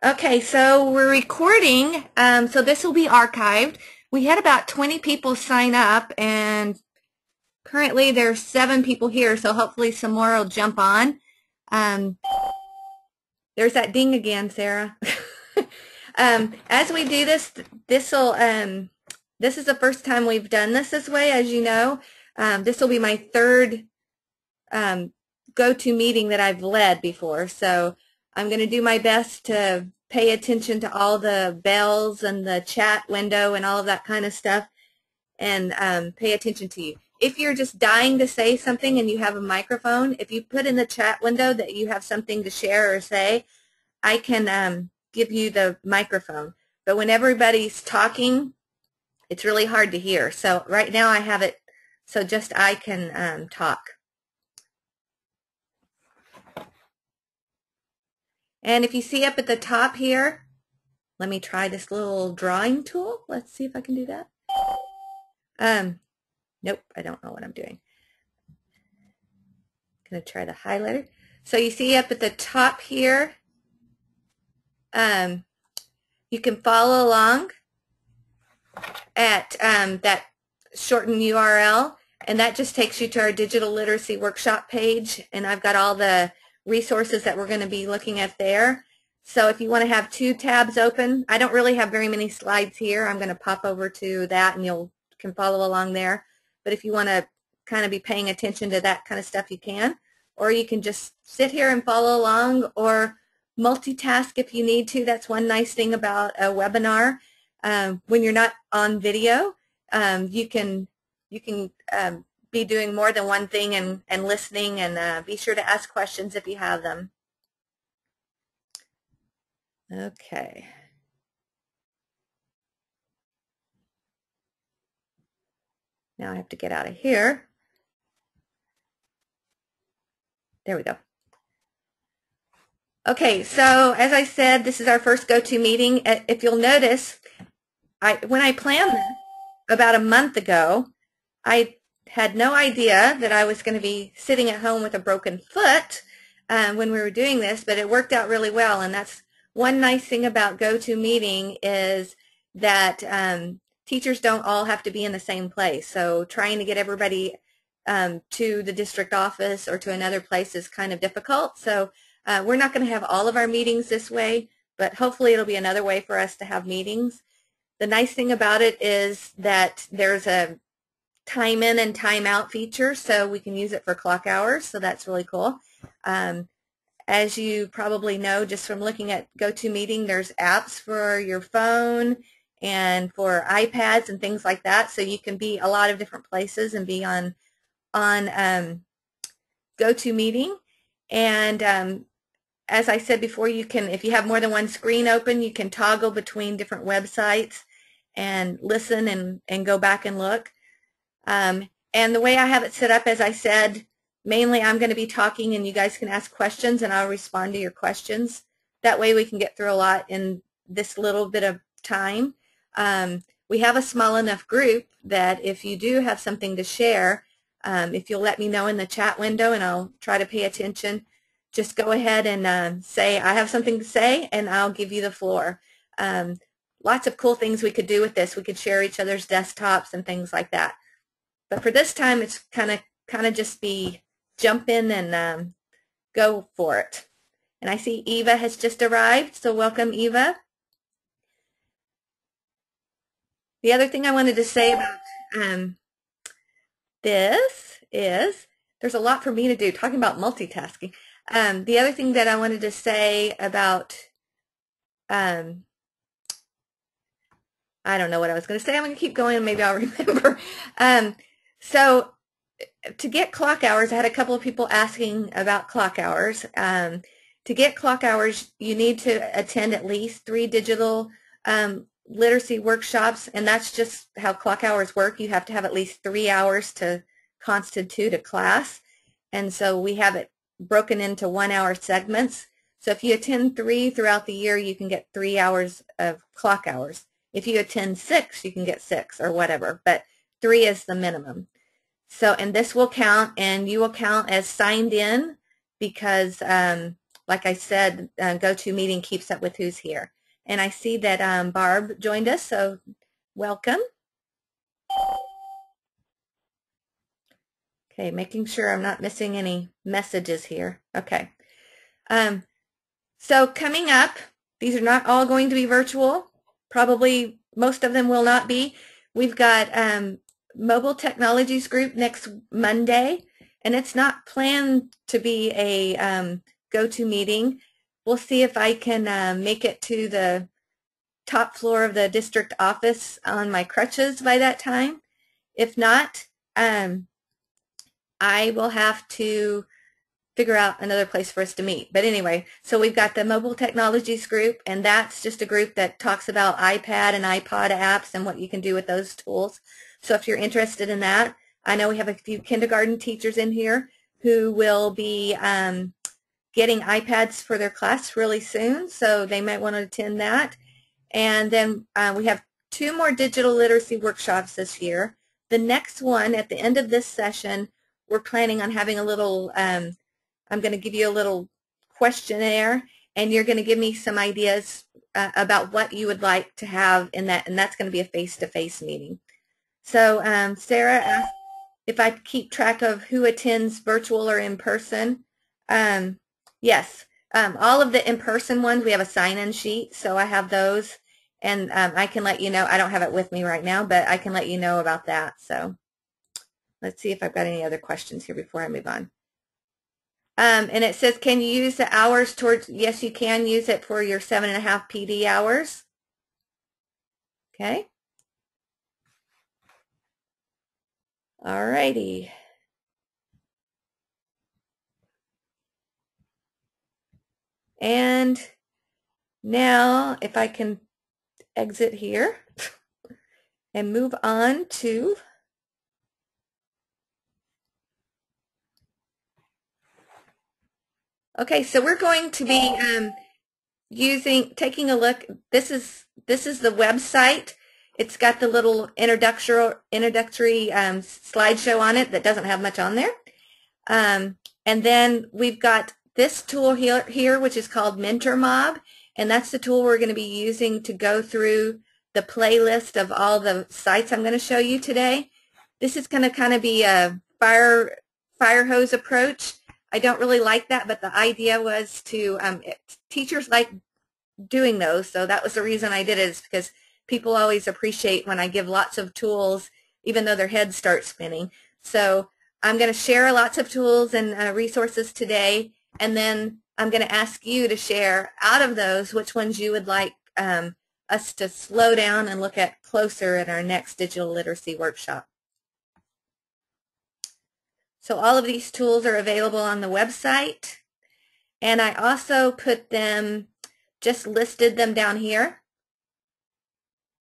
Okay, so we're recording, so this will be archived. We had about 20 people sign up, and currently there's 7 people here, so hopefully some more will jump on. There's that ding again, Sarah. As we do this, this is the first time we've done this way, as you know. This will be my third go-to meeting that I've led before, so I'm going to do my best to pay attention to all the bells and the chat window and all of that kind of stuff, and pay attention to you. If you're just dying to say something and you have a microphone, if you put in the chat window that you have something to share or say, I can give you the microphone. But when everybody's talking, it's really hard to hear. So right now I have it so just I can talk. And if you see up at the top here, let me try this little drawing tool. Let's see if I can do that. Nope, I don't know what I'm doing. I'm going to try the highlighter. So you see up at the top here, you can follow along at that shortened URL, and that just takes you to our digital literacy workshop page, and I've got all the resources that we're going to be looking at there. So if you want to have 2 tabs open, I don't really have very many slides here. I'm going to pop over to that and you can follow along there. But if you want to kind of be paying attention to that kind of stuff, you can. Or you can just sit here and follow along, or multitask if you need to. That's one nice thing about a webinar. When you're not on video, you can be doing more than one thing and listening, and be sure to ask questions if you have them. Okay. Now I have to get out of here. There we go. Okay, so as I said, this is our first go-to meeting. If you'll notice, when I planned this about a month ago, I had no idea that I was going to be sitting at home with a broken foot when we were doing this, but it worked out really well. And that's one nice thing about GoToMeeting, is that teachers don't all have to be in the same place. So trying to get everybody to the district office or to another place is kind of difficult. So we're not going to have all of our meetings this way, but hopefully it'll be another way for us to have meetings. The nice thing about it is that there's a time in and time out feature, so we can use it for clock hours, so that's really cool. As you probably know just from looking at GoToMeeting, there's apps for your phone and for iPads and things like that, so you can be a lot of different places and be on GoToMeeting. And as I said before, you can, if you have more than one screen open, you can toggle between different websites and listen and go back and look. And the way I have it set up, as I said, mainly I'm going to be talking and you guys can ask questions and I'll respond to your questions. That way we can get through a lot in this little bit of time. We have a small enough group that if you do have something to share, if you'll let me know in the chat window and I'll try to pay attention, just go ahead and say, I have something to say, and I'll give you the floor. Lots of cool things we could do with this. We could share each other's desktops and things like that. But for this time, it's kind of just be jump in and go for it. And I see Eva has just arrived, so welcome, Eva. The other thing I wanted to say about this is there's a lot for me to do, talking about multitasking. The other thing that I wanted to say about, I don't know what I was going to say. I'm going to keep going and maybe I'll remember. So to get clock hours, I had a couple of people asking about clock hours. To get clock hours, you need to attend at least 3 digital literacy workshops, and that's just how clock hours work. You have to have at least 3 hours to constitute a class, and so we have it broken into 1-hour segments. So if you attend 3 throughout the year, you can get 3 hours of clock hours. If you attend 6, you can get 6 or whatever, but 3 is the minimum. So, and this will count, and you will count as signed in, because like I said, GoToMeeting keeps up with who's here. And I see that Barb joined us, so welcome. Okay, making sure I'm not missing any messages here. Okay. So coming up, these are not all going to be virtual. Probably most of them will not be. We've got Mobile Technologies Group next Monday, and it's not planned to be a GoToMeeting. We'll see if I can make it to the top floor of the district office on my crutches by that time. If not, I will have to figure out another place for us to meet. But anyway, so we've got the Mobile Technologies Group, and that's just a group that talks about iPad and iPod apps and what you can do with those tools. So if you're interested in that, I know we have a few kindergarten teachers in here who will be getting iPads for their class really soon, so they might want to attend that. And then we have 2 more digital literacy workshops this year. The next one, at the end of this session, we're planning on having a little, I'm going to give you a little questionnaire, and you're going to give me some ideas about what you would like to have in that, and that's going to be a face-to-face meeting. So Sarah asked if I keep track of who attends virtual or in person. Yes, all of the in-person ones, we have a sign-in sheet, so I have those, and I can let you know. I don't have it with me right now, but I can let you know about that. So let's see if I've got any other questions here before I move on. And it says, can you use the hours towards, yes, you can use it for your 7.5 PD hours. Okay. All righty. And now if I can exit here and move on to okay, so we're going to be taking a look. This is the website. It's got the little introductory slideshow on it that doesn't have much on there. And then we've got this tool here, which is called MentorMob, and that's the tool we're going to be using to go through the playlist of all the sites I'm going to show you today. This is going to kind of be a fire hose approach. I don't really like that, but the idea was to, teachers like doing those, so that was the reason I did it, is because people always appreciate when I give lots of tools, even though their heads start spinning. So I'm going to share lots of tools and resources today, and then I'm going to ask you to share out of those which ones you would like us to slow down and look at closer in our next digital literacy workshop. So all of these tools are available on the website, and I also put them, just listed them down here.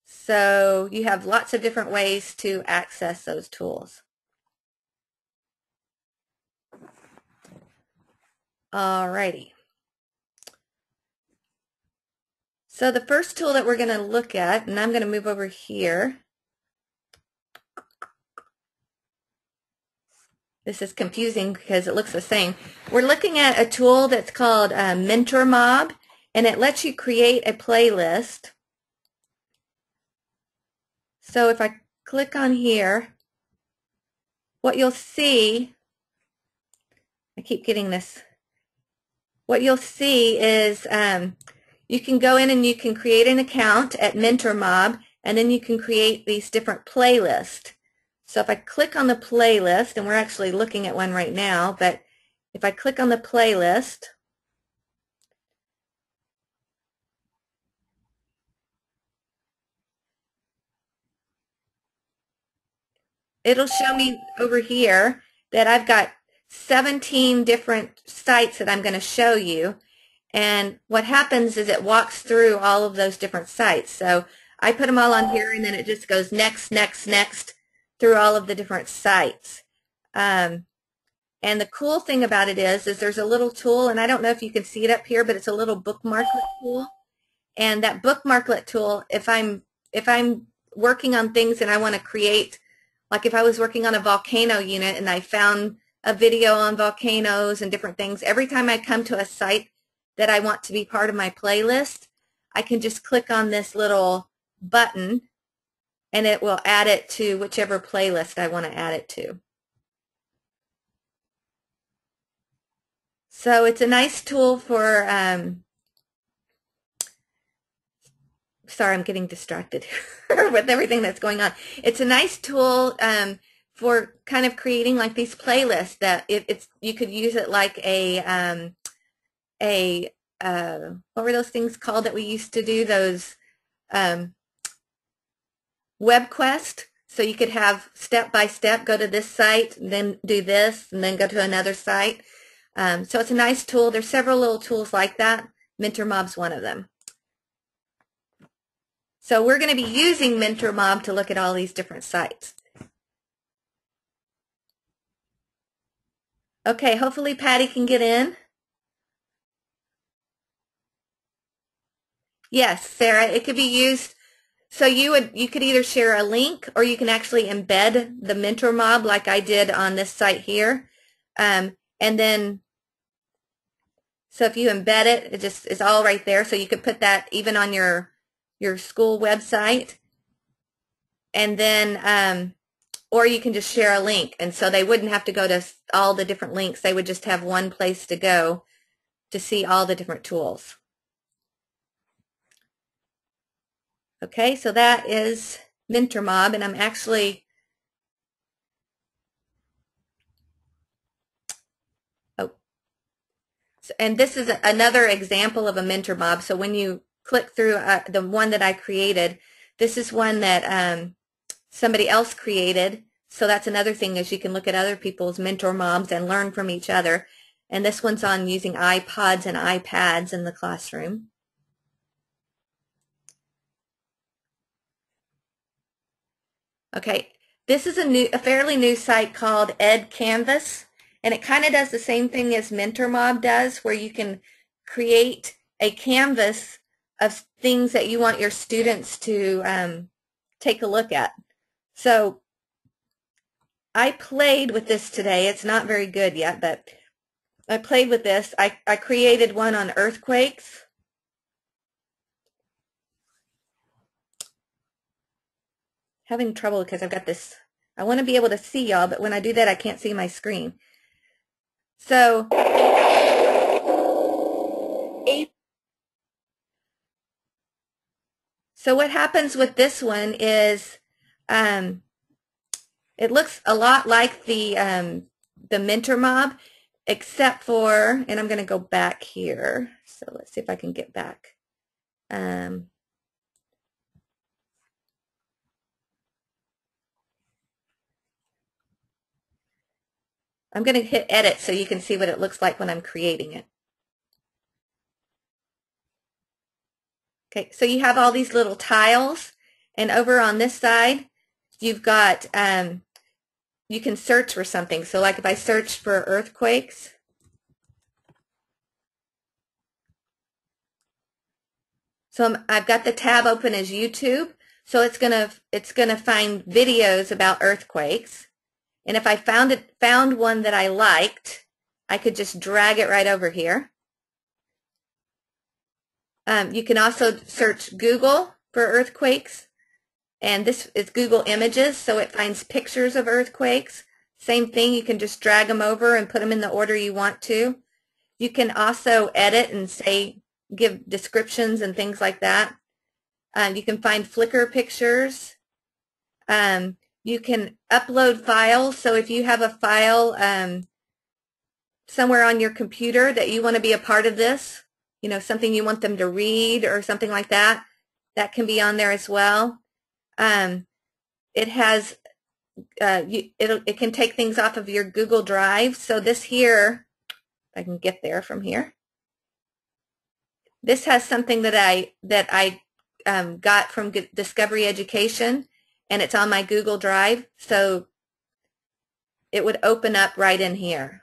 So you have lots of different ways to access those tools. Alrighty. So the first tool that we're going to look at, and I'm going to move over here. This is confusing because it looks the same. We're looking at a tool that's called MentorMob, and it lets you create a playlist. So if I click on here, what you'll see, I keep getting this, what you'll see is you can go in and you can create an account at MentorMob, and then you can create these different playlists. So if I click on the playlist, and we're actually looking at one right now, but if I click on the playlist, it'll show me over here that I've got 17 different sites that I'm going to show you. And what happens is it walks through all of those different sites. So I put them all on here, and then it just goes next, next, next through all of the different sites. And the cool thing about it is there's a little tool, and I don't know if you can see it up here, but it's a little bookmarklet tool. And that bookmarklet tool, if I'm working on things and I want to create, like if I was working on a volcano unit and I found a video on volcanoes and different things, every time I come to a site that I want to be part of my playlist, I can just click on this little button and it will add it to whichever playlist I want to add it to. So it's a nice tool for, sorry, I'm getting distracted with everything that's going on. It's a nice tool for kind of creating like these playlists that you could use it like what were those things called that we used to do, those WebQuest. So you could have step by step, go to this site, then do this, and then go to another site. So it's a nice tool. There's several little tools like that. MentorMob's one of them. So we're going to be using MentorMob to look at all these different sites. Okay, hopefully Patty can get in. Yes, Sarah, it could be used. So you could either share a link or you can actually embed the MentorMob like I did on this site here. And then, so if you embed it, it just is all right there. So you could put that even on your school website. And then, or you can just share a link. And so they wouldn't have to go to all the different links. They would just have one place to go to see all the different tools. Okay, so that is MentorMob, and I'm actually, and this is another example of a MentorMob. So when you click through the one that I created, this is one that somebody else created. So that's another thing, is you can look at other people's MentorMobs and learn from each other. And this one's on using iPods and iPads in the classroom. Okay, this is a fairly new site called EdCanvas, and it kind of does the same thing as MentorMob does, where you can create a canvas of things that you want your students to take a look at. So I played with this today. It's not very good yet, but I played with this. I created one on earthquakes. Having trouble because I've got this, I want to be able to see y'all, but when I do that I can't see my screen. So what happens with this one is it looks a lot like the MentorMob, except for, and I'm going to go back here. So let's see if I can get back. I'm going to hit edit so you can see what it looks like when I'm creating it. Okay, so you have all these little tiles, and over on this side you've got, you can search for something. So like if I search for earthquakes, so I've got the tab open as YouTube, so it's gonna find videos about earthquakes. And if I found one that I liked, I could just drag it right over here. You can also search Google for earthquakes, and this is Google Images, so it finds pictures of earthquakes. Same thing, you can just drag them over and put them in the order you want to. You can also edit and say, give descriptions and things like that. You can find Flickr pictures. You can upload files. So if you have a file somewhere on your computer that you want to be a part of this, you know, something you want them to read or something like that, that can be on there as well. It has, it can take things off of your Google Drive. So this here, if I can get there from here, this has something that I got from Discovery Education, and it's on my Google Drive, so it would open up right in here.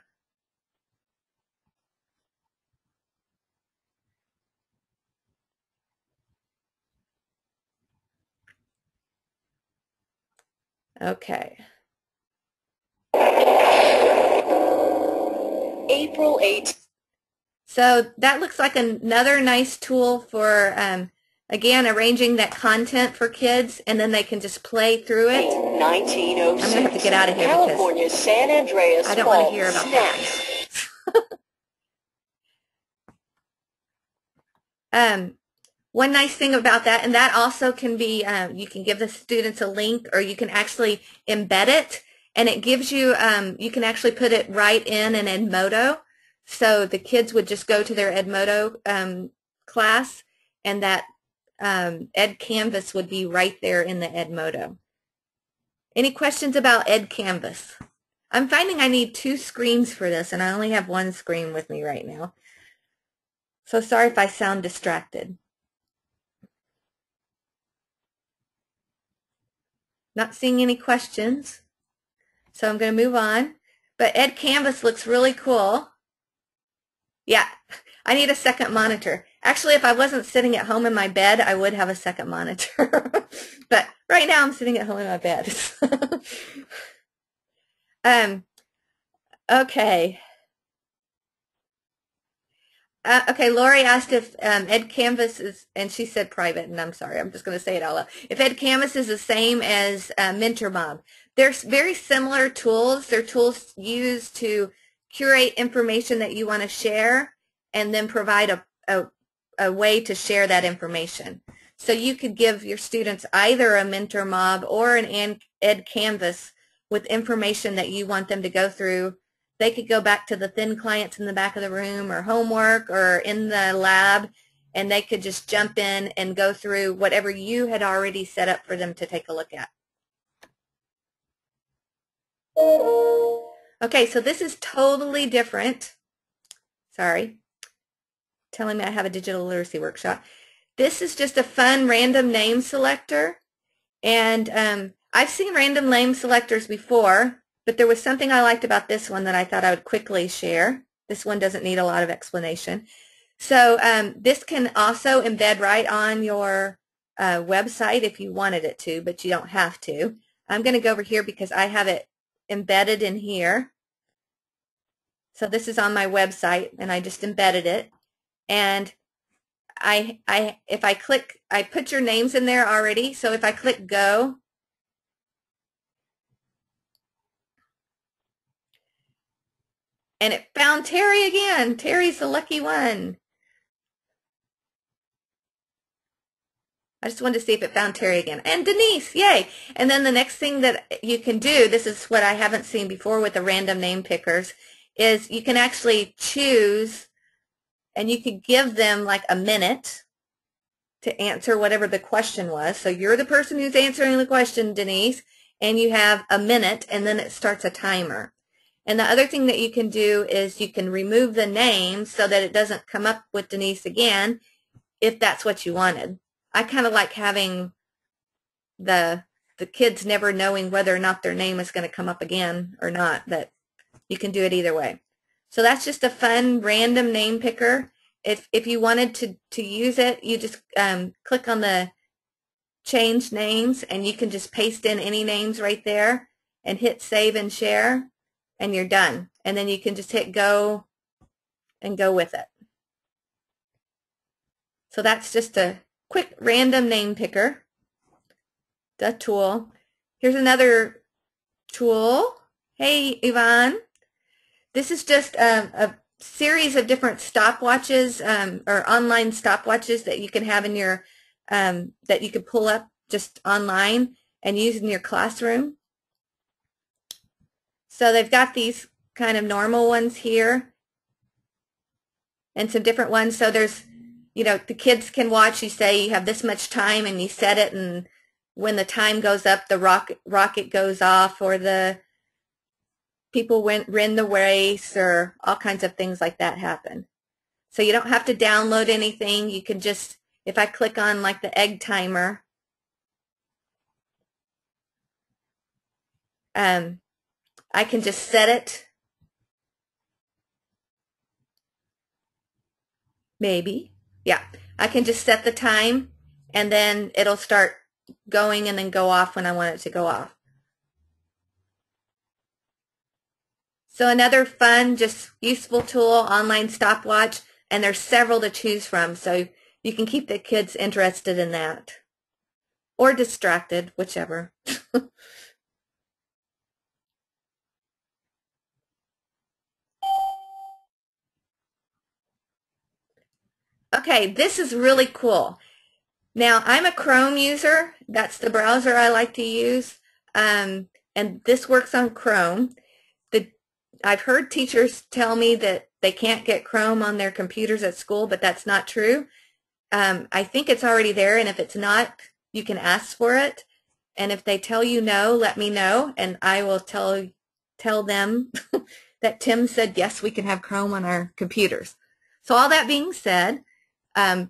Okay. April 8th. So that looks like another nice tool for, again, arranging that content for kids, and then they can just play through it. 1906. I'm going to have to get out of here California's San Andreas I don't want to hear about snacks. that. One nice thing about that, and that also can be, you can give the students a link, or you can actually embed it, and it gives you, you can actually put it right in an Edmodo. So the kids would just go to their Edmodo class, and that Ed Canvas would be right there in the Edmodo. Any questions about Ed Canvas? I'm finding I need 2 screens for this, and I only have 1 screen with me right now. So sorry if I sound distracted. Not seeing any questions, so I'm going to move on. But Ed Canvas looks really cool. Yeah, I need a second monitor. Actually, if I wasn't sitting at home in my bed, I would have a second monitor. But right now I'm sitting at home in my bed. Okay. Okay, Lori asked if Ed Canvas is, and she said private, and I'm sorry, I'm just going to say it all out. If Ed Canvas is the same as MentorMob. They're very similar tools. They're tools used to curate information that you want to share, and then provide a way to share that information. So you could give your students either a MentorMob or an Ed Canvas with information that you want them to go through. They could go back to the thin clients in the back of the room, or homework, or in the lab, and they could just jump in and go through whatever you had already set up for them to take a look at. Okay, so this is totally different. Sorry, telling me I have a digital literacy workshop. This is just a fun random name selector, and I've seen random name selectors before, but there was something I liked about this one that I thought I would quickly share. This one doesn't need a lot of explanation. So this can also embed right on your website if you wanted it to, but you don't have to. I'm going to go over here because I have it embedded in here. So this is on my website, and I just embedded it. And if I click, I put your names in there already. So if I click go, and it found Terry again. Terry's the lucky one. I just wanted to see if it found Terry again. And Denise, yay. And then the next thing that you can do, this is what I haven't seen before with the random name pickers, is you can actually choose, and you could give them like a minute to answer whatever the question was. So you're the person who's answering the question, Denise, and you have a minute, and then it starts a timer. And the other thing that you can do is you can remove the name so that it doesn't come up with Denise again, if that's what you wanted. I kind of like having the kids never knowing whether or not their name is going to come up again or not, that you can do it either way. So that's just a fun random name picker. If you wanted to use it, you just click on the change names, and you can just paste in any names right there and hit save and share, and you're done. And then you can just hit go and go with it. So that's just a quick random name picker, the tool. Here's another tool. Hey, Yvonne. This is just a series of different stopwatches, or online stopwatches that you can have in your, that you could pull up just online and use in your classroom. So they've got these kind of normal ones here and some different ones. So there's, you know, the kids can watch. You say you have this much time, and you set it, and when the time goes up, the rocket goes off, or the people win the race, or all kinds of things like that happen. So you don't have to download anything. You can just, if I click on like the egg timer, I can just set it. Maybe. Yeah. I can just set the time, and then it'll start going and then go off when I want it to go off. So another fun, just useful tool, online stopwatch. and there's several to choose from, so you can keep the kids interested in that. Or distracted, whichever. Okay, this is really cool. Now, I'm a Chrome user. That's the browser I like to use. And this works on Chrome. I've heard teachers tell me that they can't get Chrome on their computers at school, but that's not true. I think it's already there, and if it's not, you can ask for it. And if they tell you no, let me know, and I will tell them that Tim said, yes, we can have Chrome on our computers. So all that being said,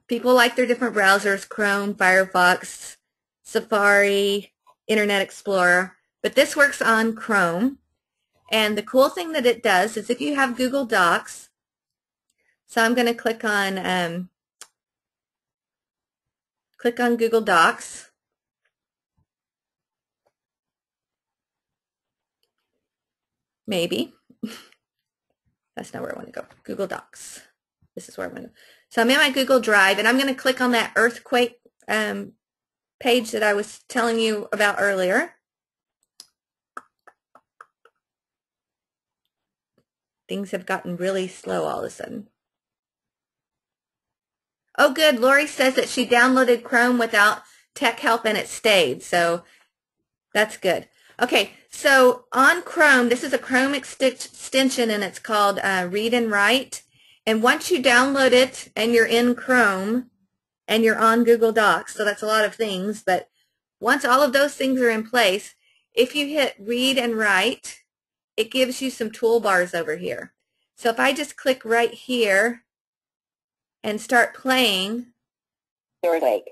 people like their different browsers, Chrome, Firefox, Safari, Internet Explorer, but this works on Chrome. And the cool thing that it does is if you have Google Docs, so I'm going to click on Google Docs. Maybe. That's not where I want to go. Google Docs. This is where I want to go. So I'm in my Google Drive, and I'm going to click on that earthquake page that I was telling you about earlier. Things have gotten really slow all of a sudden. Oh, good. Lori says that she downloaded Chrome without tech help and it stayed, so that's good. Okay, so on Chrome, this is a Chrome extension, and it's called Read and Write. And once you download it and you're in Chrome and you're on Google Docs, so that's a lot of things, but once all of those things are in place, if you hit Read and Write, it gives you some toolbars over here. So if I just click right here and start playing. Earthquake.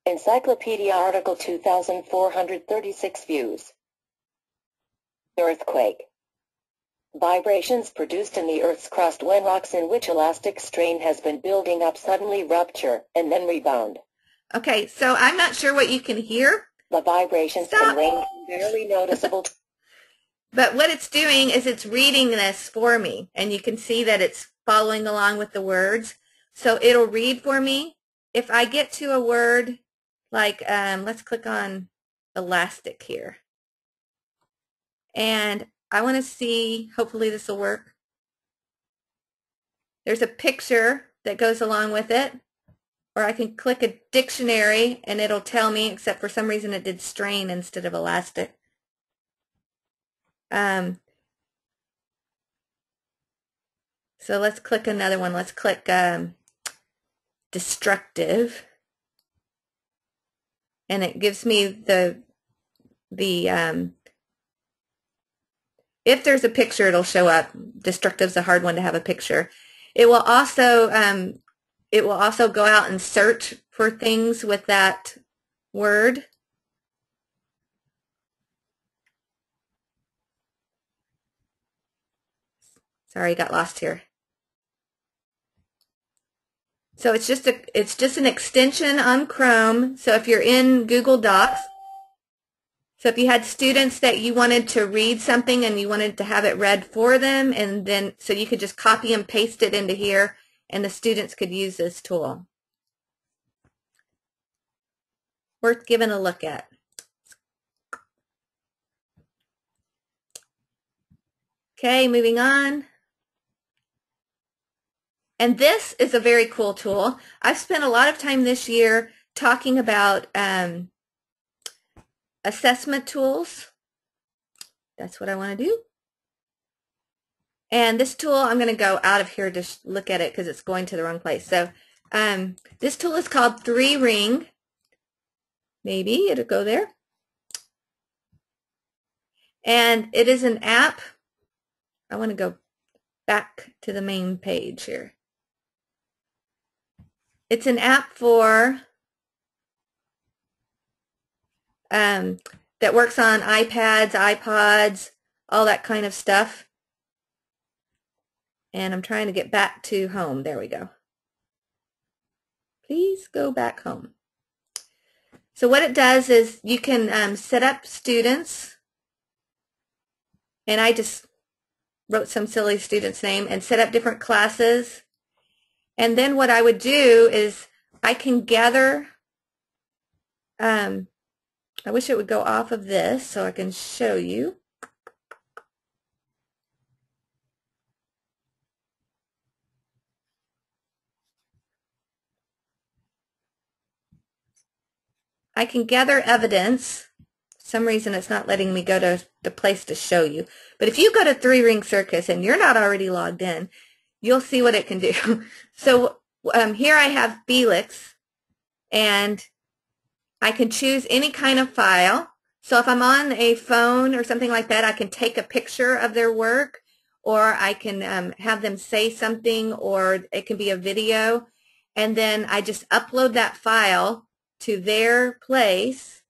Encyclopedia article 2,436 views. Earthquake. Vibrations produced in the Earth's crust when rocks in which elastic strain has been building up suddenly rupture and then rebound. Okay, so I'm not sure what you can hear. The vibrations can range from barely noticeable. But what it's doing is it's reading this for me, and you can see that it's following along with the words. So it'll read for me. If I get to a word like, let's click on elastic here. And I want to see, hopefully this will work. There's a picture that goes along with it. Or I can click a dictionary and it'll tell me, except for some reason it did strain instead of elastic. So let's click another one. Let's click destructive. And it gives me if there's a picture, it'll show up. Destructive's a hard one to have a picture. It will also go out and search for things with that word. Sorry, got lost here. So it's just an extension on Chrome. So if you're in Google Docs, so if you had students that you wanted to read something and you wanted to have it read for them, and then so you could just copy and paste it into here, and the students could use this tool. Worth giving a look at. Okay, moving on. And this is a very cool tool. I've spent a lot of time this year talking about assessment tools. That's what I want to do. And this tool, I'm going to go out of here to look at it because it's going to the wrong place. So this tool is called 3Ring. Maybe it'll go there. And it is an app. I want to go back to the main page here. It's an app for that works on iPads, iPods, all that kind of stuff. And I'm trying to get back to home. There we go. Please go back home. So what it does is you can set up students, and I just wrote some silly student's name, and set up different classes. And then what I would do is I can gather, I wish it would go off of this so I can show you. I can gather evidence. For some reason it's not letting me go to the place to show you. But if you go to 3-Ring Circus and you're not already logged in, you'll see what it can do. So here I have Felix, and I can choose any kind of file. So if I'm on a phone or something like that, I can take a picture of their work, or I can have them say something, or it can be a video. And then I just upload that file to their place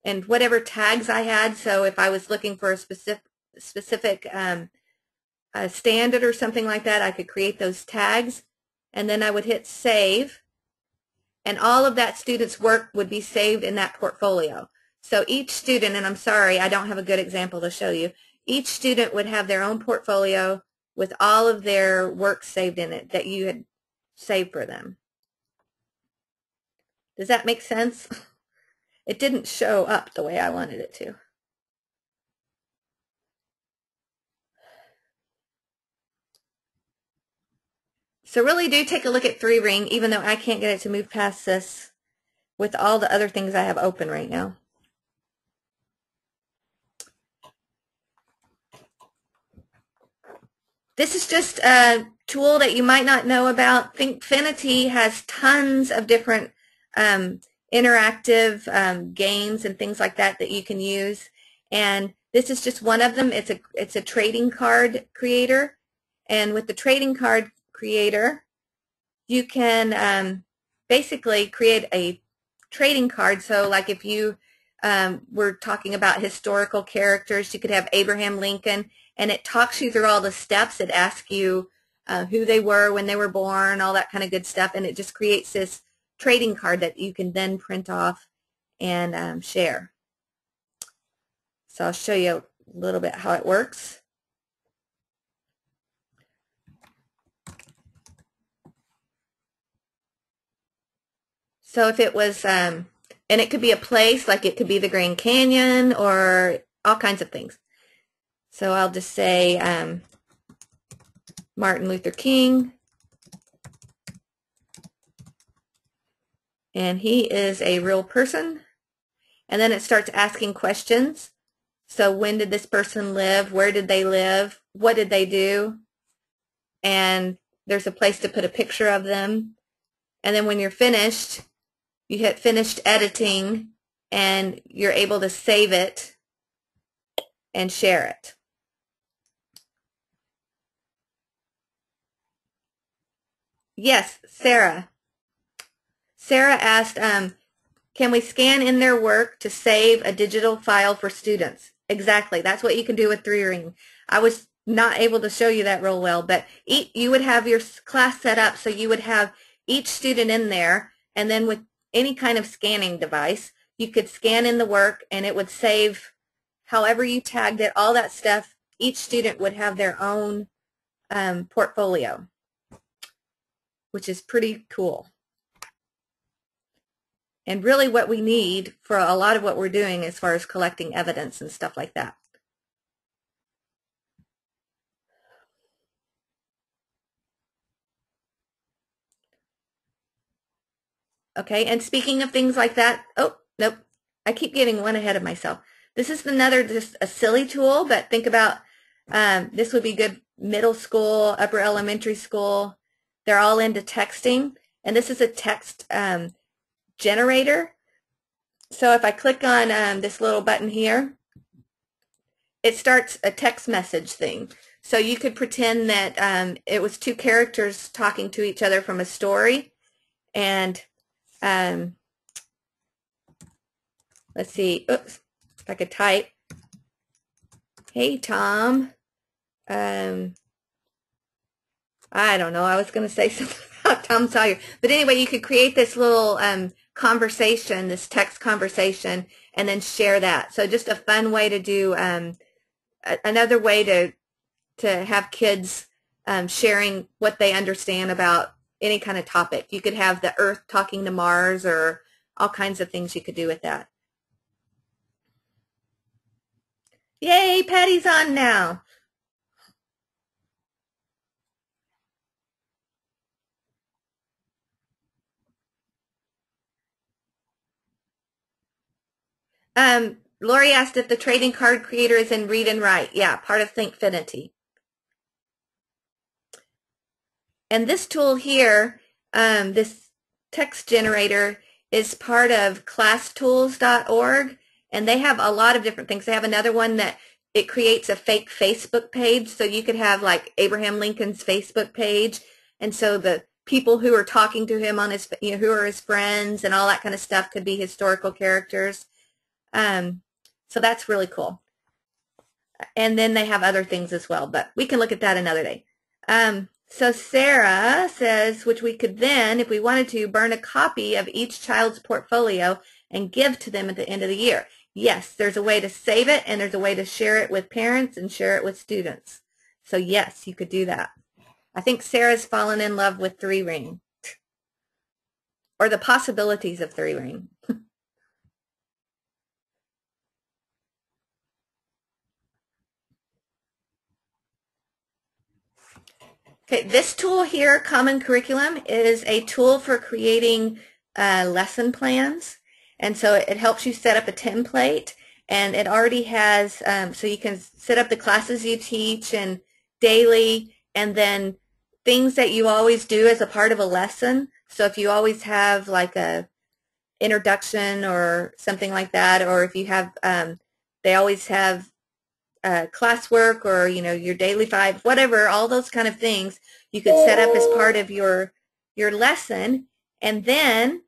and whatever tags I had. So if I was looking for a specific standard or something like that, I could create those tags, and then I would hit save, and all of that student's work would be saved in that portfolio. So each student, and I'm sorry I don't have a good example to show you, each student would have their own portfolio with all of their work saved in it that you had saved for them. Does that make sense? It didn't show up the way I wanted it to. So really do take a look at 3-Ring, even though I can't get it to move past this with all the other things I have open right now. This is just a tool that you might not know about. Thinkfinity has tons of different interactive games and things like that that you can use, and this is just one of them. It's a trading card creator, and with the trading card creator you can basically create a trading card. So like if you were talking about historical characters, you could have Abraham Lincoln, and it talks you through all the steps. It asks you who they were, when they were born, all that kind of good stuff, and it just creates this trading card that you can then print off and share. So I'll show you a little bit how it works. So if it was, and it could be a place, like it could be the Grand Canyon or all kinds of things. So I'll just say Martin Luther King. And he is a real person. And then it starts asking questions. So when did this person live? Where did they live? What did they do? And there's a place to put a picture of them. And then when you're finished, you hit finished editing, and you're able to save it and share it. Yes, Sarah. Sarah asked, can we scan in their work to save a digital file for students? Exactly. That's what you can do with 3-Ring. I was not able to show you that real well, but you would have your class set up so you would have each student in there, and then with any kind of scanning device, you could scan in the work and it would save however you tagged it, all that stuff. Each student would have their own portfolio, which is pretty cool. And really what we need for a lot of what we're doing as far as collecting evidence and stuff like that. Okay, and speaking of things like that, oh, nope, I keep getting one ahead of myself. This is another, just a silly tool, but think about, this would be good middle school, upper elementary school. They're all into texting, and this is a text generator. So if I click on this little button here, it starts a text message thing. So you could pretend that it was two characters talking to each other from a story, and let's see, oops, if I could type, hey Tom, I don't know, I was going to say something about Tom Sawyer, but anyway, you could create this little conversation, this text conversation, and then share that. So just a fun way to do, another way to have kids sharing what they understand about any kind of topic. You could have the Earth talking to Mars, or all kinds of things you could do with that. Yay, Patty's on now. Lori asked if the trading card creator is in Read and Write. Yeah, part of Thinkfinity. And this tool here, this text generator, is part of classtools.org, and they have a lot of different things. They have another one that it creates a fake Facebook page, so you could have like Abraham Lincoln's Facebook page, and so the people who are talking to him on his, who are his friends and all that kind of stuff could be historical characters. So that's really cool. And then they have other things as well, but we can look at that another day. So Sarah says, which we could then, if we wanted to, burn a copy of each child's portfolio and give to them at the end of the year. Yes, there's a way to save it, and there's a way to share it with parents and share it with students. So yes, you could do that. I think Sarah's fallen in love with 3Ring, or the possibilities of 3Ring. Okay, this tool here, Common Curriculum, is a tool for creating lesson plans. And so it helps you set up a template, and it already has, so you can set up the classes you teach and daily, and then things that you always do as a part of a lesson. So if you always have like a introduction or something like that, or if you have, they always have classwork, or your daily 5, whatever, all those kind of things you could set up as part of your lesson, and then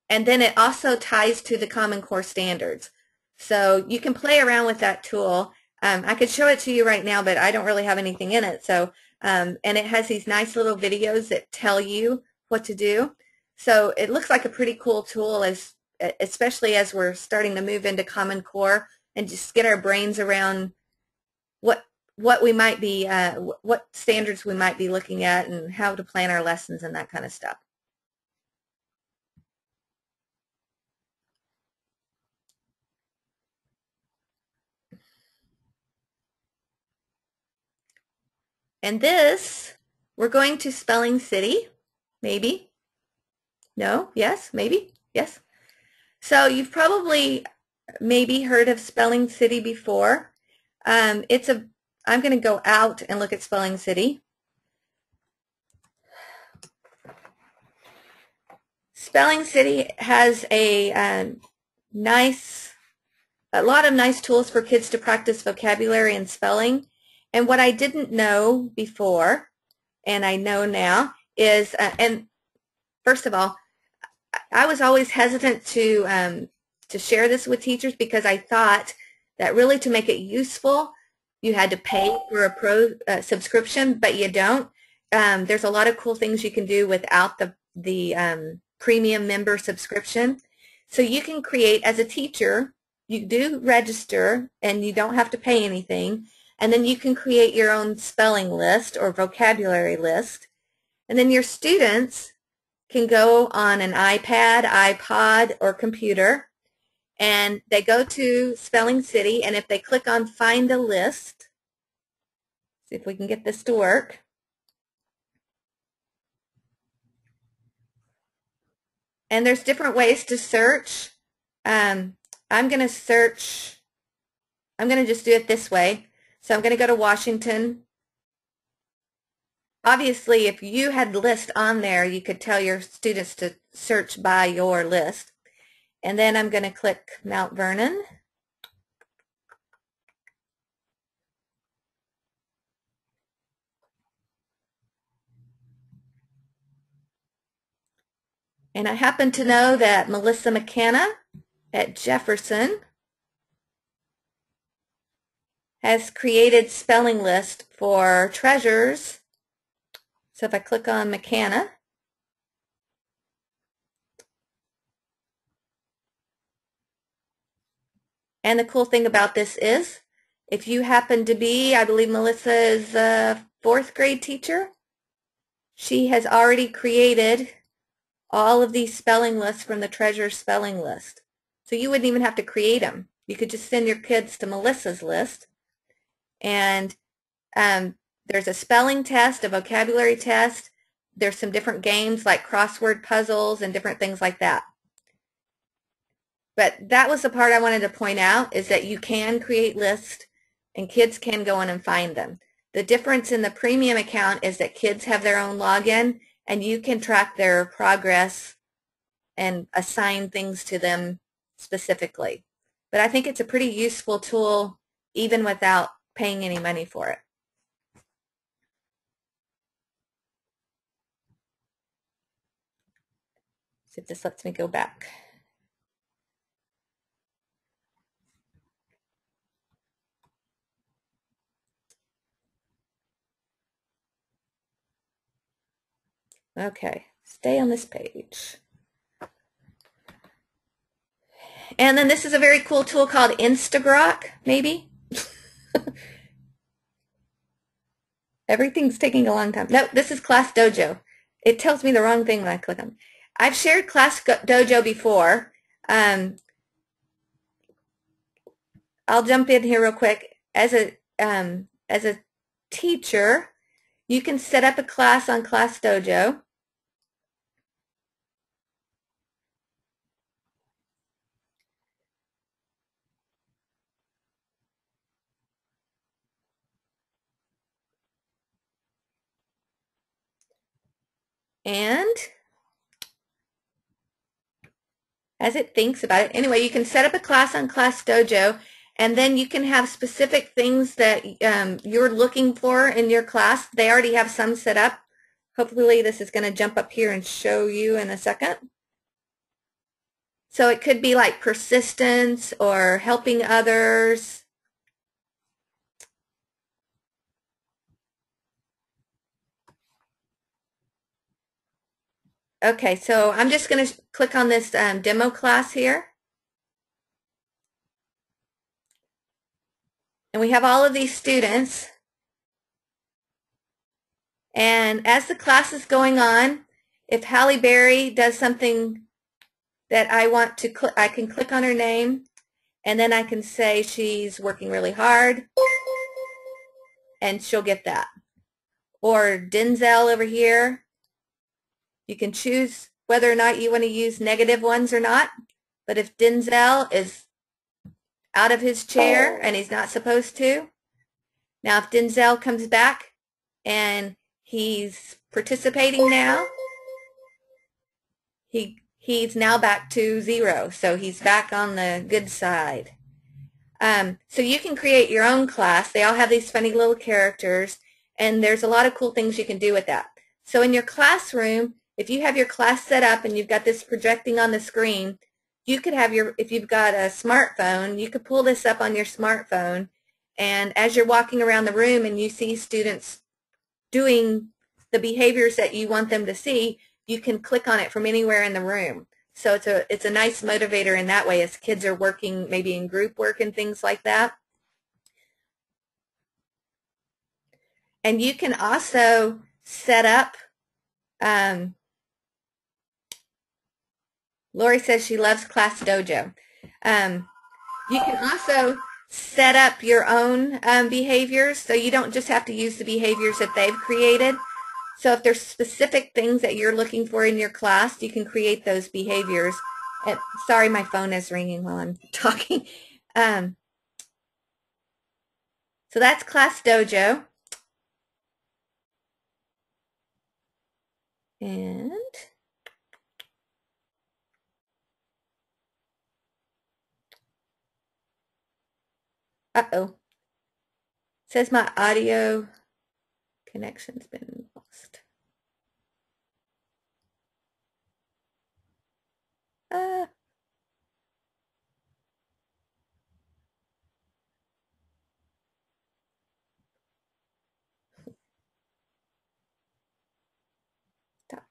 it also ties to the Common Core standards. So you can play around with that tool. I could show it to you right now, but I don't really have anything in it. So and it has these nice little videos that tell you what to do. So it looks like a pretty cool tool, especially as we're starting to move into Common Core and just get our brains around what we might be, what standards we might be looking at, and how to plan our lessons and that kind of stuff. And this, we're going to Spelling City, maybe. No? Yes? Maybe? Yes? So you've probably maybe heard of Spelling City before. I'm going to go out and look at Spelling City. Spelling City has a lot of nice tools for kids to practice vocabulary and spelling. And what I didn't know before, and I know now, is, and first of all, I was always hesitant to share this with teachers, because I thought that really to make it useful, you had to pay for a pro subscription, but you don't. There's a lot of cool things you can do without the premium member subscription. So you can create, as a teacher, you do register and you don't have to pay anything, and then you can create your own spelling list or vocabulary list, and then your students can go on an iPad, iPod, or computer, and they go to Spelling City, and if they click on Find a List, see if we can get this to work. And there's different ways to search. I'm going to just do it this way. So I'm going to go to Washington. Obviously, if you had the list on there, you could tell your students to search by your list. And then I'm going to click Mount Vernon. And I happen to know that Melissa McKenna at Jefferson has created spelling list for treasures. So if I click on McKenna, and the cool thing about this is, if you happen to be, I believe Melissa is a 4th grade teacher. she has already created all of these spelling lists from the Treasure spelling list. So you wouldn't even have to create them. You could just send your kids to Melissa's list. And there's a spelling test, a vocabulary test. There's some different games like crossword puzzles and different things like that. But that was the part I wanted to point out, is that you can create lists and kids can go in and find them. The difference in the premium account is that kids have their own login and you can track their progress and assign things to them specifically. But I think it's a pretty useful tool even without paying any money for it. See if this lets me go back. Okay, stay on this page. And then this is a very cool tool called Instagrok, maybe. Everything's taking a long time. No, this is Class Dojo. It tells me the wrong thing when I click on it. I've shared Class Dojo before. I'll jump in here real quick. As a teacher, you can set up a class on Class Dojo. And as it thinks about it, anyway, you can set up a class on Class Dojo, and then you can have specific things that you're looking for in your class. They already have some set up. Hopefully this is going to jump up here and show you in a second. So it could be like persistence or helping others. Okay, so I'm just going to click on this demo class here. And we have all of these students. And as the class is going on, if Halle Berry does something that I want to click, I can click on her name, and then I can say she's working really hard, and she'll get that. Or Denzel over here, you can choose whether or not you want to use negative ones or not. But if Denzel is out of his chair and he's not supposed to, now if Denzel comes back and he's participating now, he's now back to 0, so he's back on the good side. So you can create your own class. They all have these funny little characters, and there's a lot of cool things you can do with that. So in your classroom, if you have your class set up and you've got this projecting on the screen, you could have if you've got a smartphone, you could pull this up on your smartphone, and as you're walking around the room and you see students doing the behaviors that you want them to see, you can click on it from anywhere in the room. So it's a nice motivator in that way as kids are working maybe in group work and things like that. And you can also set up, Lori says she loves Class Dojo. You can also set up your own behaviors, so you don't just have to use the behaviors that they've created. So if there's specific things that you're looking for in your class, you can create those behaviors. And, sorry, my phone is ringing while I'm talking. So that's Class Dojo. And uh-oh. It says my audio connection's been lost. Stop.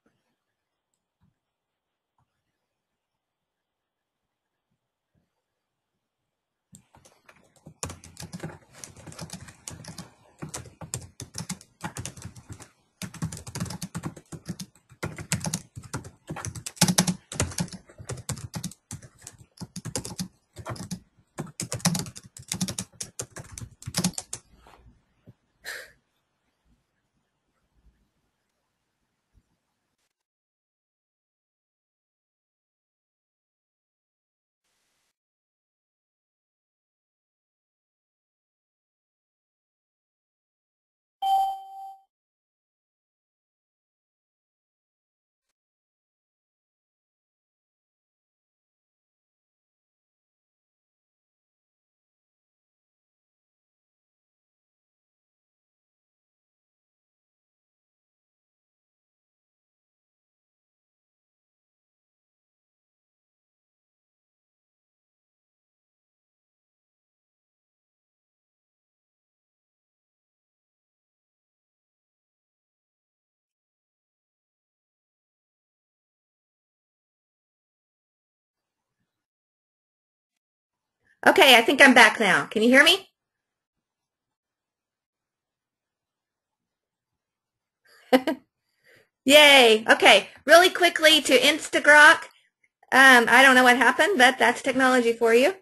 Okay, I think I'm back now. Can you hear me? Yay. Okay, really quickly to Instagrok. I don't know what happened, but that's technology for you.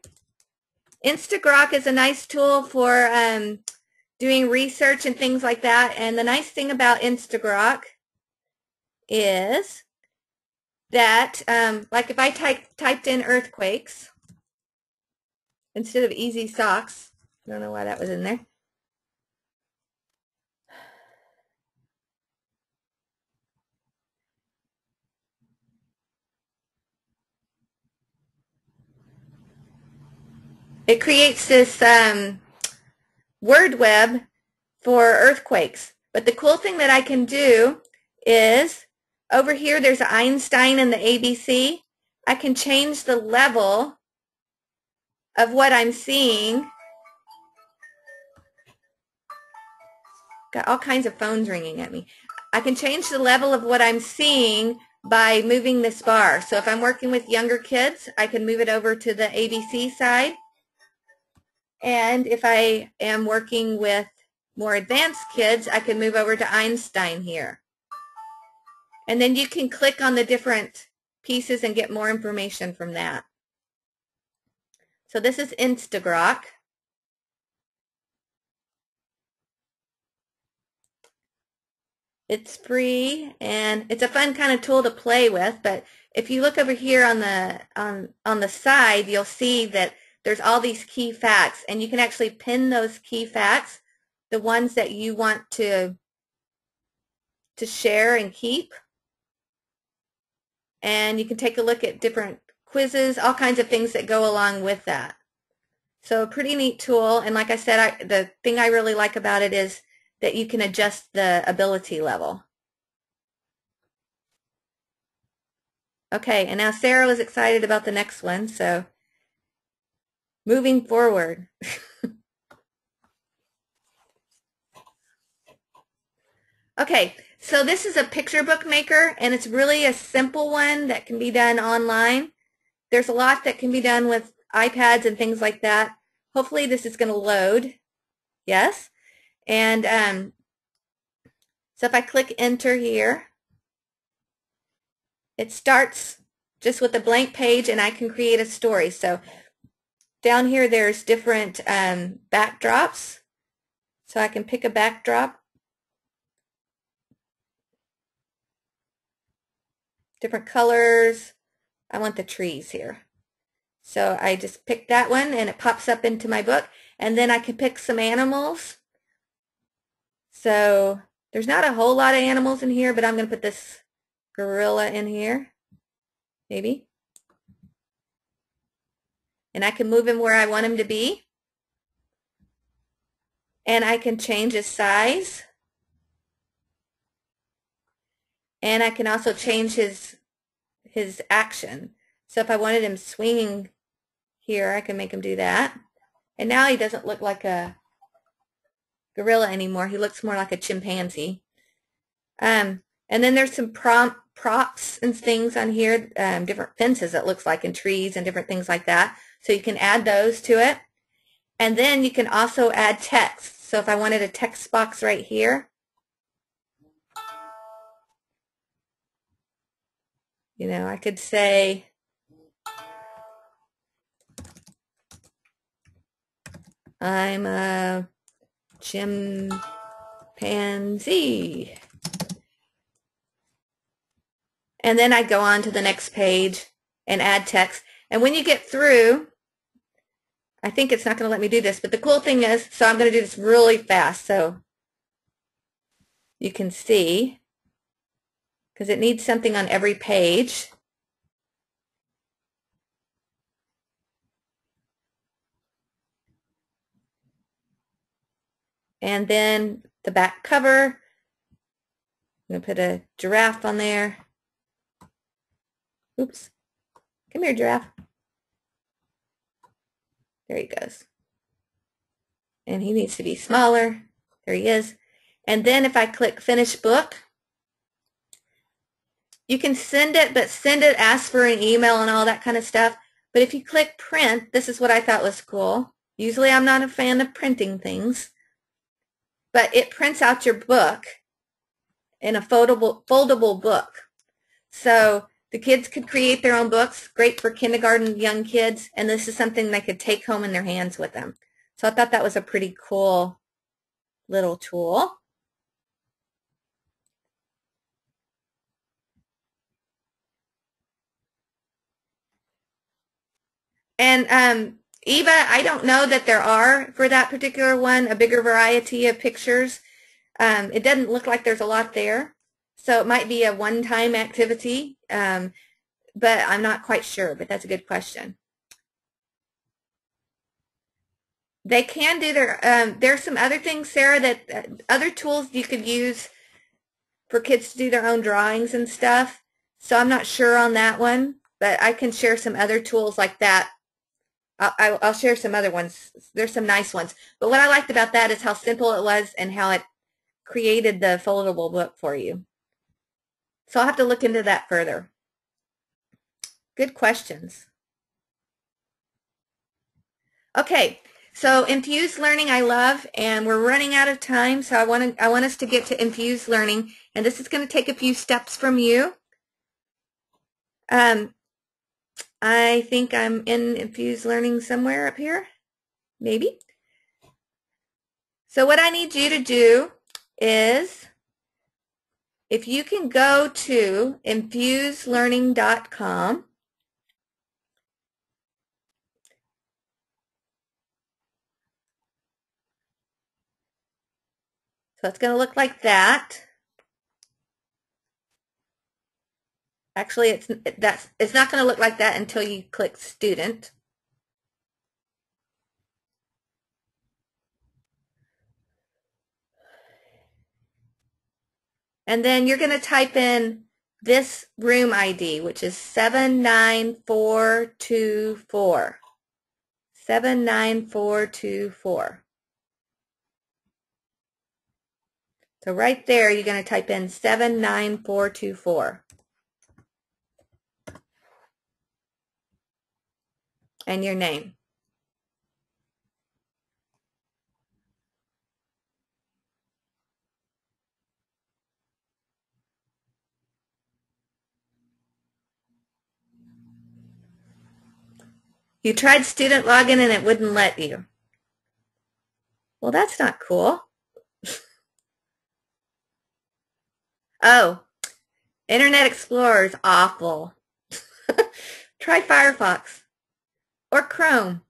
Instagrok is a nice tool for doing research and things like that. And the nice thing about Instagrok is that, like if I typed in earthquakes instead of easy socks, I don't know why that was in there. It creates this word web for earthquakes. But the cool thing that I can do is over here there's Einstein and the ABC. I can change the level of what I'm seeing. Got all kinds of phones ringing at me. I can change the level of what I'm seeing by moving this bar. So if I'm working with younger kids, I can move it over to the ABC side. And if I am working with more advanced kids, I can move over to Einstein here. And then you can click on the different pieces and get more information from that. So this is Instagrok. It's free and it's a fun kind of tool to play with, but if you look over here on the side, you'll see that there's all these key facts, and you can actually pin those key facts, the ones that you want to share and keep. And you can take a look at different quizzes, all kinds of things that go along with that. So a pretty neat tool, and like I said, the thing I really like about it is that you can adjust the ability level. Okay, and now Sarah was excited about the next one, so moving forward. Okay, so this is a picture book maker, and it's really a simple one that can be done online. There's a lot that can be done with iPads and things like that. Hopefully this is going to load. Yes. And so if I click enter here, it starts just with a blank page, and I can create a story. So down here there's different backdrops. So I can pick a backdrop. Different colors. I want the trees here. So I just pick that one and it pops up into my book. And then I can pick some animals. So there's not a whole lot of animals in here, but I'm going to put this gorilla in here, maybe. And I can move him where I want him to be. And I can change his size. And I can also change his action. So if I wanted him swinging here, I can make him do that. And now he doesn't look like a gorilla anymore. He looks more like a chimpanzee. And then there's some props and things on here, different fences it looks like, and trees and different things like that. So you can add those to it. And then you can also add text. So if I wanted a text box right here, you know, I could say, I'm a chimpanzee. And then I go on to the next page and add text. And when you get through, I think it's not going to let me do this, but the cool thing is, so I'm going to do this really fast so you can see, because it needs something on every page. And then the back cover, I'm going to put a giraffe on there. Oops. Come here, giraffe. There he goes. And he needs to be smaller. There he is. And then if I click Finish Book, you can send it, but send it, ask for an email and all that kind of stuff. But if you click print, this is what I thought was cool. Usually I'm not a fan of printing things, but it prints out your book in a foldable book. So the kids could create their own books, great for kindergarten young kids, and this is something they could take home in their hands with them. So I thought that was a pretty cool little tool. And Eva, I don't know that there are, for that particular one, a bigger variety of pictures. It doesn't look like there's a lot there. So it might be a one-time activity, but I'm not quite sure, but that's a good question. They can do there's some other things, Sarah, that other tools you could use for kids to do their own drawings and stuff. So I'm not sure on that one, but I can share some other tools like that. I'll share some other ones. There's some nice ones. But what I liked about that is how simple it was and how it created the foldable book for you. So I'll have to look into that further. Good questions. Okay, so infused learning I love, and we're running out of time, so I want us to get to infused learning, and this is going to take a few steps from you. I think I'm in infused learning somewhere up here, maybe. So what I need you to do is, if you can go to infusedlearning.com, so it's going to look like that. Actually, it's not going to look like that until you click student. And then you're going to type in this room ID, which is 79424. 79424. So right there, you're going to type in 79424. And your name. You tried student login and it wouldn't let you. Well, that's not cool. Oh, Internet Explorer is awful. Try Firefox or Chrome.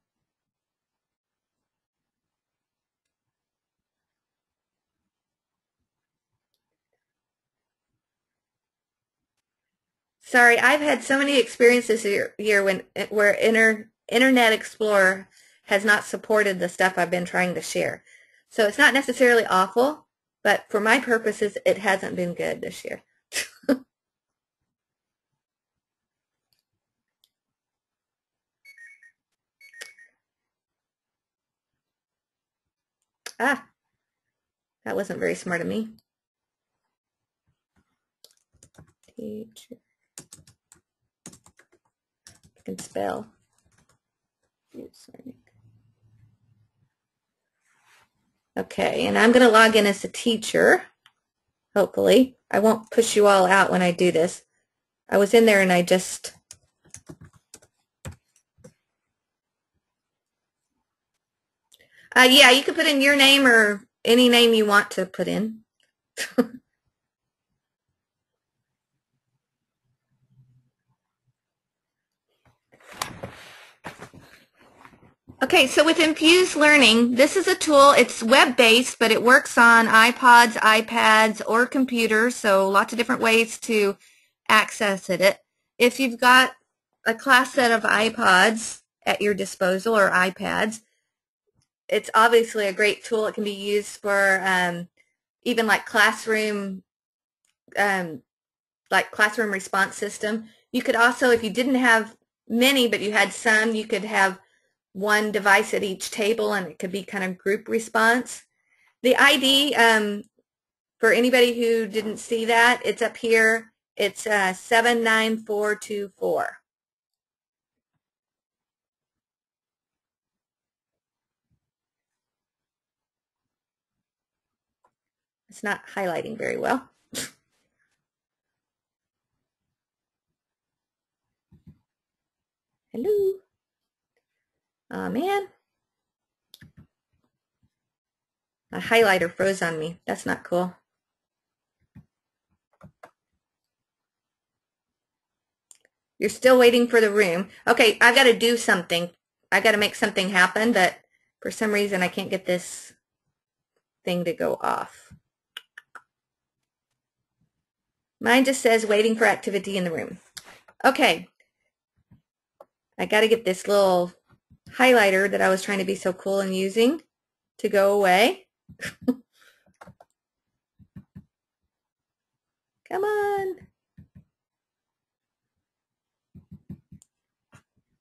Sorry, I've had so many experiences here where Internet Explorer has not supported the stuff I've been trying to share. So it's not necessarily awful, but for my purposes, it hasn't been good this year. Ah, that wasn't very smart of me. Teacher. I can spell. Okay, and I'm going to log in as a teacher, hopefully. I won't push you all out when I do this. I was in there and I just... yeah, you can put in your name or any name you want to put in. Okay, so with Infused Learning, this is a tool. It's web-based, but it works on iPods, iPads, or computers, so lots of different ways to access it. If you've got a class set of iPods at your disposal or iPads, it's obviously a great tool. It can be used for even like classroom response system. You could also, if you didn't have many, but you had some, you could have one device at each table, and it could be kind of group response. The ID, for anybody who didn't see that, it's up here. It's 79424. It's not highlighting very well. Hello. Oh man. My highlighter froze on me. That's not cool. You're still waiting for the room. Okay, I've got to do something. I've got to make something happen, but for some reason I can't get this thing to go off. Mine just says waiting for activity in the room. Okay. I got to get this little highlighter that I was trying to be so cool and using to go away. Come on.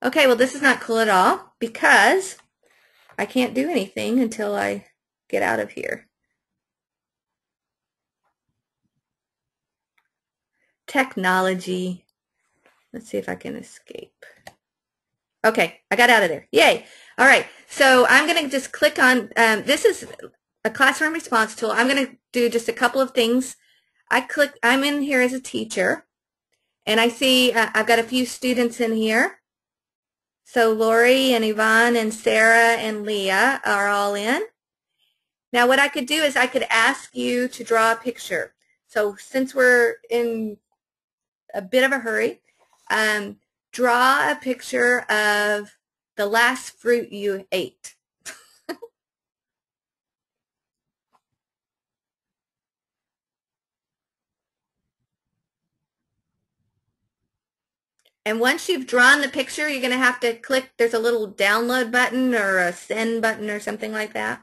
Okay, well, this is not cool at all because I can't do anything until I get out of here. Technology. Let's see if I can escape. Okay, I got out of there. Yay. All right, so I'm going to just click on, this is a classroom response tool. I'm going to do just a couple of things. I'm in here as a teacher, and I see I've got a few students in here. So Lori and Yvonne and Sarah and Leah are all in. Now what I could do is I could ask you to draw a picture. So since we're in a bit of a hurry, draw a picture of the last fruit you ate. And once you've drawn the picture, you're going to have to click, there's a little download button or a send button or something like that.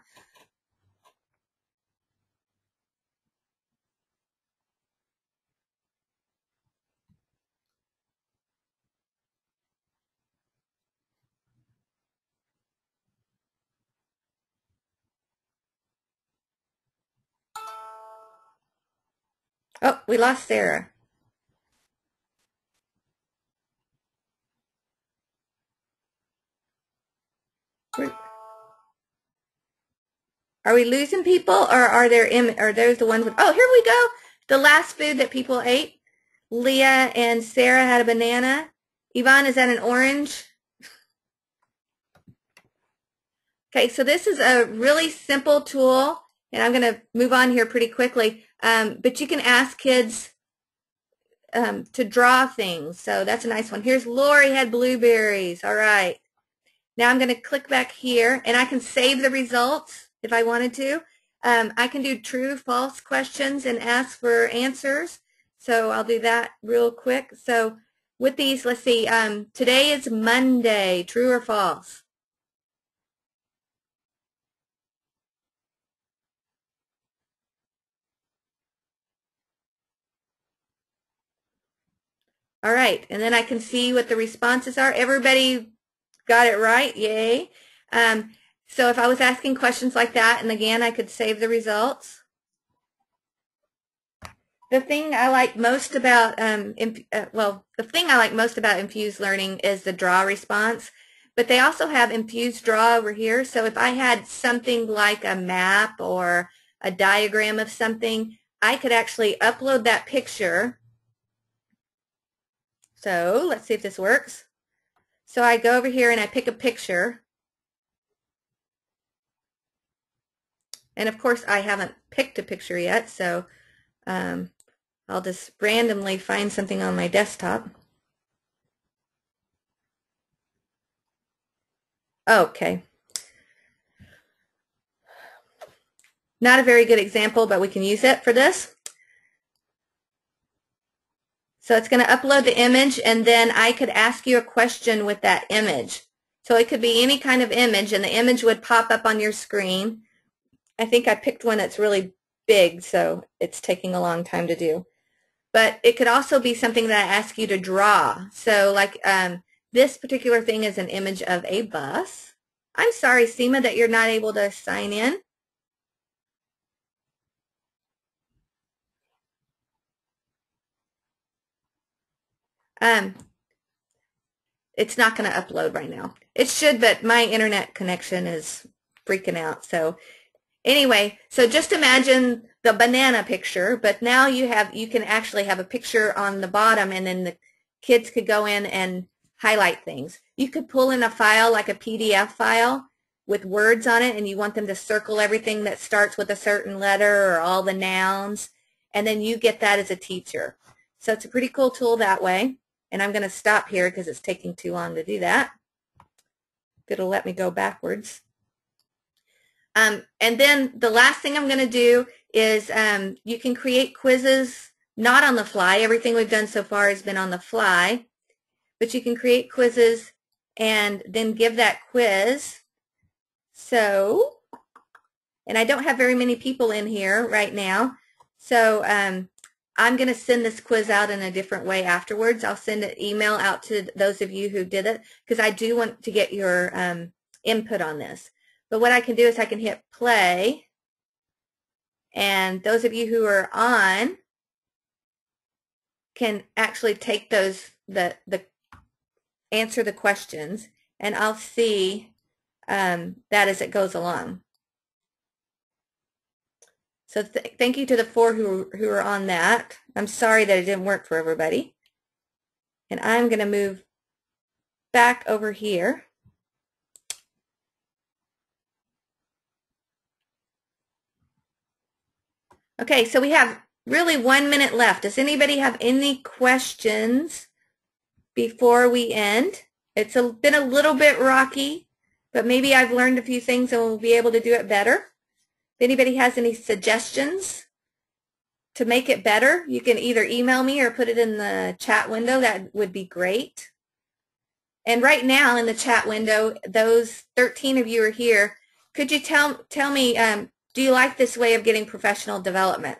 Oh, we lost Sarah. Are we losing people, or are those the ones with, oh, here we go. The last food that people ate. Leah and Sarah had a banana. Yvonne, is that an orange? Okay, so this is a really simple tool, and I'm going to move on here pretty quickly. But you can ask kids to draw things. So that's a nice one. Here's Lori had blueberries. All right. Now I'm going to click back here, and I can save the results if I wanted to. I can do true, false questions and ask for answers. So I'll do that real quick. So with these, let's see, today is Monday, true or false? All right, and then I can see what the responses are. Everybody got it right, yay. So if I was asking questions like that, and again, I could save the results. The thing I like most about, the thing I like most about Infused Learning is the draw response, but they also have Infused Draw over here. So if I had something like a map or a diagram of something, I could actually upload that picture. So let's see if this works. So I go over here and I pick a picture. And of course I haven't picked a picture yet, so I'll just randomly find something on my desktop. Okay. Not a very good example, but we can use it for this. So it's going to upload the image, and then I could ask you a question with that image. So it could be any kind of image, and the image would pop up on your screen. I think I picked one that's really big, so it's taking a long time to do. But it could also be something that I ask you to draw. So like this particular thing is an image of a bus. I'm sorry, Seema, that you're not able to sign in. It's not going to upload right now. It should, but my internet connection is freaking out. So anyway, so just imagine the banana picture, but now you can actually have a picture on the bottom, and then the kids could go in and highlight things. You could pull in a file like a PDF file with words on it, and you want them to circle everything that starts with a certain letter or all the nouns, and then you get that as a teacher. So it's a pretty cool tool that way. And I'm going to stop here because it's taking too long to do that. It'll let me go backwards. And then the last thing I'm going to do is you can create quizzes not on the fly. Everything we've done so far has been on the fly. But you can create quizzes and then give that quiz. So, and I don't have very many people in here right now. So I'm going to send this quiz out in a different way afterwards. I'll send an email out to those of you who did it because I do want to get your input on this. But what I can do is I can hit play, and those of you who are on can actually take those, answer the questions, and I'll see that as it goes along. So thank you to the 4 who are on that. I'm sorry that it didn't work for everybody. And I'm going to move back over here. Okay, so we have really 1 minute left. Does anybody have any questions before we end? It's been a little bit rocky, but maybe I've learned a few things and we'll be able to do it better. If anybody has any suggestions to make it better, you can either email me or put it in the chat window. That would be great. And right now in the chat window, those 13 of you are here. Could you tell me, do you like this way of getting professional development?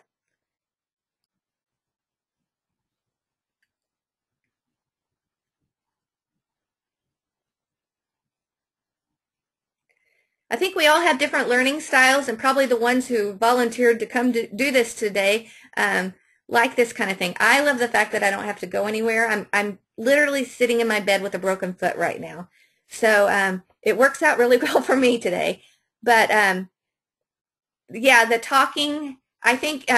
I think we all have different learning styles, and probably the ones who volunteered to come to do this today like this kind of thing. I love the fact that I don't have to go anywhere. I'm literally sitting in my bed with a broken foot right now. So it works out really well for me today. But yeah, the talking, I think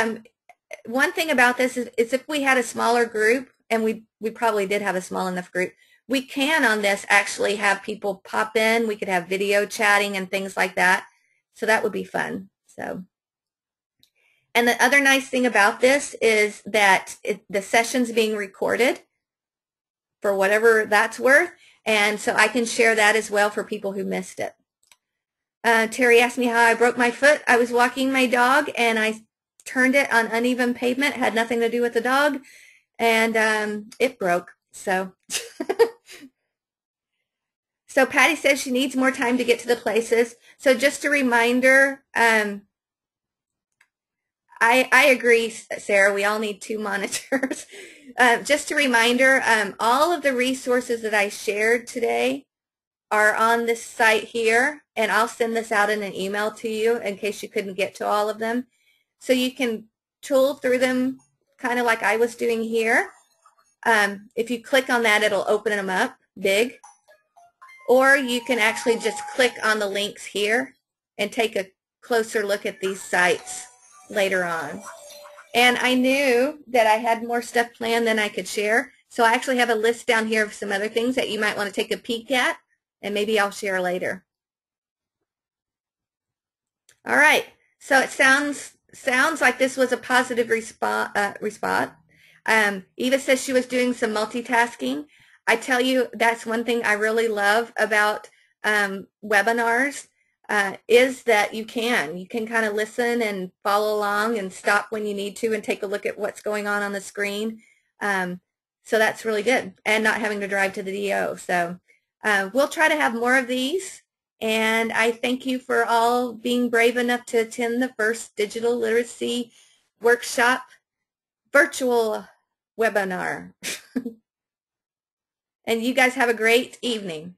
one thing about this is if we had a smaller group, and we probably did have a small enough group, we can on this actually have people pop in. We could have video chatting and things like that. So that would be fun. So, and the other nice thing about this is that the session's being recorded for whatever that's worth. And so I can share that as well for people who missed it. Terry asked me how I broke my foot. I was walking my dog and I turned it on uneven pavement. It had nothing to do with the dog. And it broke. So, so Patty says she needs more time to get to the places. So just a reminder, I agree, Sarah, we all need 2 monitors. Just a reminder, all of the resources that I shared today are on this site here, and I'll send this out in an email to you in case you couldn't get to all of them. So you can tool through them kind of like I was doing here. If you click on that, it'll open them up big. Or you can actually just click on the links here and take a closer look at these sites later on. And I knew that I had more stuff planned than I could share. So I actually have a list down here of some other things that you might want to take a peek at, and maybe I'll share later. All right. So it sounds like this was a positive response. Eva says she was doing some multitasking. I tell you, that's one thing I really love about webinars is that you can kind of listen and follow along and stop when you need to and take a look at what's going on the screen. So that's really good, and not having to drive to the DO. So we'll try to have more of these. And I thank you for all being brave enough to attend the first digital literacy workshop virtual webinar. And you guys have a great evening.